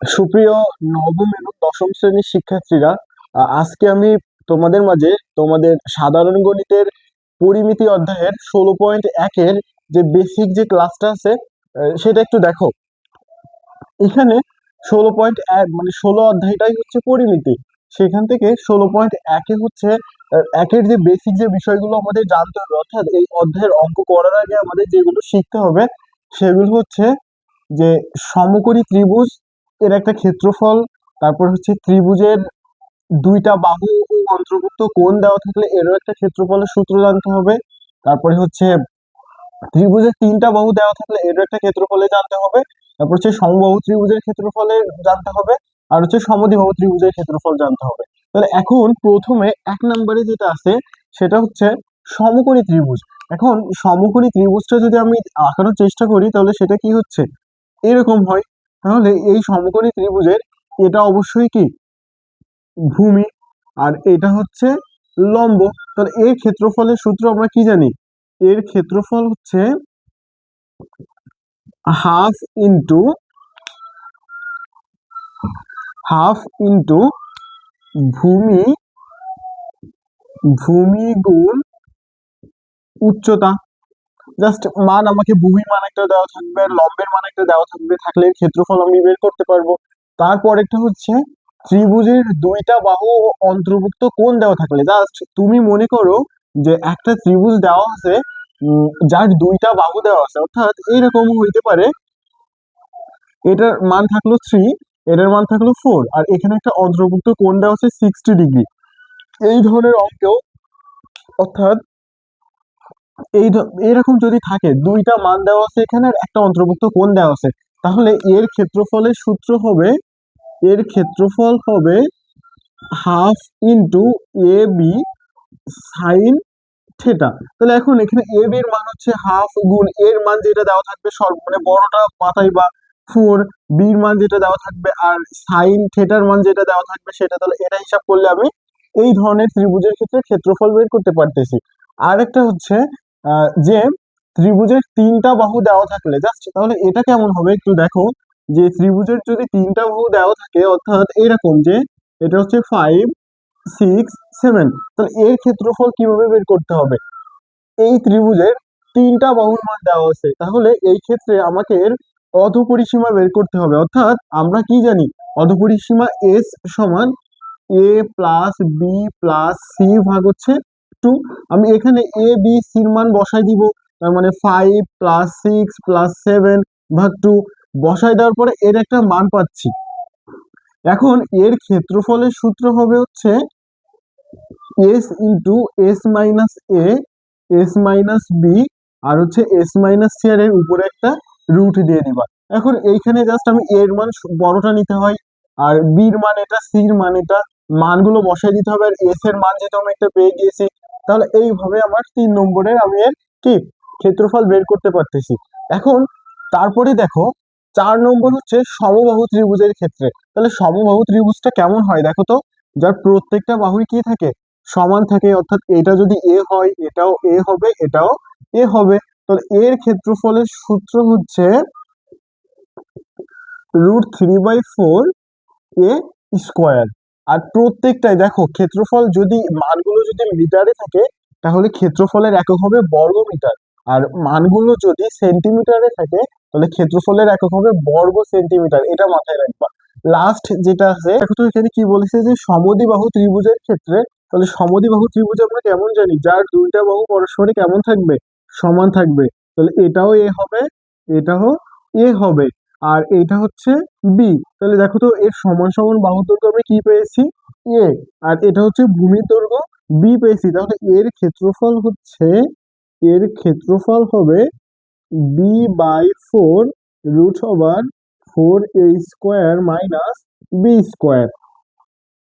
সুপ্রিয় নবম এবং দশম শ্রেণীর শিক্ষার্থীরা, আজকে আমি তোমাদের মাঝে তোমাদের সাধারণ গণিতের পরিমিতি অধ্যায়ের 16.1-এর যে বেসিক যে ক্লাসটা আছে সেটা একটু দেখো। এখানে 16.1 মানে 16 অধ্যায়টাই হচ্ছে পরিমিতি। সেখান থেকে 16.1-এ হচ্ছে একের যে বেসিক যে বিষয়গুলো আমাদের জানতে হবে, অর্থাৎ এই অধ্যায়ের অঙ্ক করার আগে আমাদের যেগুলো শিখতে হবে সেগুলো হচ্ছে যে সমকোণী ত্রিভুজ এর একটা ক্ষেত্রফল, তারপর হচ্ছে ত্রিভুজের দুইটা বাহু ও অন্তর্ভুক্ত কোণ দেওয়া থাকলে এরও একটা ক্ষেত্রফলের সূত্র জানতে হবে। তারপরে হচ্ছে ত্রিভুজের তিনটা বাহু দেওয়া থাকলে এরও একটা ক্ষেত্রফলে জানতে হবে। তারপর হচ্ছে সমবাহু ত্রিভুজের ক্ষেত্রফলে জানতে হবে, আর হচ্ছে সমদ্বিবাহু ত্রিভুজের ক্ষেত্রফল জানতে হবে। তাহলে এখন প্রথমে 1 নম্বরে যেটা আছে সেটা হচ্ছে সমকোণী ত্রিভুজ। এখন সমকোণী ত্রিভুজটা যদি আমি আঁকানোর চেষ্টা করি তাহলে সেটা কি হচ্ছে, এরকম হয়। তাহলে এই সমকোণী ত্রিভুজের এটা অবশ্যই কি ভূমি, আর এটা হচ্ছে লম্ব। তাহলে এর ক্ষেত্রফলের সূত্র আমরা কি জানি? এর ক্ষেত্রফল হচ্ছে হাফ ইন্টু ভূমি ভূমি গুণ উচ্চতা। জাস্ট মান আমাকে ভূমির মান একটা দেওয়া থাকবে আর লম্বের মান একটা দেওয়া থাকবে, থাকলে এর ক্ষেত্রফল আমি বের করতে পারবো। তারপর একটা হচ্ছে ত্রিভুজের দুইটা বাহু ও অন্তর্ভুক্ত কোণ দেওয়া থাকলে, জাস্ট তুমি মনে করো যে একটা ত্রিভুজ দেওয়া আছে, যার দুইটা বাহু দেওয়া আছে, অর্থাৎ এইরকম হইতে পারে এটার মান থাকলো 3, এটার মান থাকলো 4, আর এখানে একটা অন্তর্ভুক্ত কোণ দেওয়া আছে 60 ডিগ্রি। এই ধরনের অঙ্কেও, অর্থাৎ এরকম যদি থাকে দুইটা মান দেওয়া আছে এখানে আর একটা অন্তর্ভুক্ত কোণ দেওয়া আছে, তাহলে এর ক্ষেত্রফলের সূত্র হবে, এর ক্ষেত্রফল হবে half into A B sine theta. তাহলে এখন এখানে এ বি এর মান হচ্ছে হাফ গুণ এর মান যেটা দেওয়া থাকবে সর্ব মানে বড়টা মাথায় বা 4, বির মান যেটা দেওয়া থাকবে আর সাইন থেটার মান যেটা দেওয়া থাকবে সেটা, তাহলে এটা হিসাব করলে আমি এই ধরনের ত্রিভুজের ক্ষেত্রে ক্ষেত্রফল বের করতে পারতেছি। আর একটা হচ্ছে যে ত্রিভুজের তিনটা বাহু দেওয়া থাকলে, জাস্ট তাহলে এটা কেমন হবে একটু দেখো। যে ত্রিভুজের যদি তিনটা বাহু দেওয়া থাকে, অর্থাৎ এরকম যে এটা হচ্ছে 5, 6, 7, তাহলে এর ক্ষেত্রফল কিভাবে বের করতে হবে? এই ত্রিভুজের তিনটা বাহুর মান দেওয়া আছে, তাহলে এই ক্ষেত্রে আমাকে এর অধপরিসীমা বের করতে হবে। অর্থাৎ আমরা কি জানি, অধপরিসীমা এস সমান এ প্লাস বি প্লাস সি ভাগ হচ্ছে 2। আমি এখানে এ বি সির মান বসাই দিব, তার মানে 5 + 6 + 7 ভাগ 2 বসাই দেওয়ার পরে এর একটা মান পাচ্ছি। এখন এর ক্ষেত্রফলের সূত্র হবে হচ্ছে এস ইন্টু এস মাইনাস এ, এস মাইনাস বি, আর হচ্ছে এস মাইনাস সি, আর এর উপরে একটা রুট দিয়ে দিবা। এখন এইখানে জাস্ট আমি এর মান বড়টা নিতে হয়, আর বির মান এটা, সির মান এটা, মানগুলো বসাই দিতে হবে, আর এস এর মান যেহেতু আমি একটা পেয়ে গিয়েছি, তাহলে এইভাবে আমার 3 নম্বরের আমি এর কি ক্ষেত্রফল বের করতে পারতেছি। এখন তারপরে দেখো 4 নম্বর হচ্ছে সমবাহু ত্রিভুজের ক্ষেত্রে। তাহলে সমবাহু ত্রিভুজটা কেমন হয় দেখো তো, যার প্রত্যেকটা বাহুই কি থাকে, সমান থাকে। অর্থাৎ এটা যদি এ হয় এটাও এ হবে, এটাও এ হবে। তাহলে এর ক্ষেত্রফলের সূত্র হচ্ছে √3/4 এ স্কোয়ার। আর প্রত্যেকটাই দেখো ক্ষেত্রফল যদি মানগুলো যদি মিটারে থাকে তাহলে ক্ষেত্রফলের একক হবে বর্গ মিটার, আর মানগুলো যদি সেন্টিমিটারে থাকে তাহলে ক্ষেত্রফলের একক হবে বর্গ সেন্টিমিটার। এটা মাথায় রাখবা। লাস্ট যেটা আছে দেখো তো, এখানে কি বলেছে যে সমদ্বিবাহু ত্রিভুজের ক্ষেত্রে, তাহলে সমদ্বিবাহু ত্রিভুজ আমরা কেমন জানি, যার দুইটা বাহু পরস্পরে কেমন থাকবে, সমান থাকবে। তাহলে এটাও এ হবে, এটাও এ হবে, আর এটা হচ্ছে বি। তাহলে দেখো তো এর সমান সমান বাহুর দৈর্ঘ্য আমি কি পেয়েছি, এ, আর এটা হচ্ছে ভূমির দৈর্ঘ্য বি পেয়েছি। তাহলে এর ক্ষেত্রফল হবে b/4 √4a² - b²।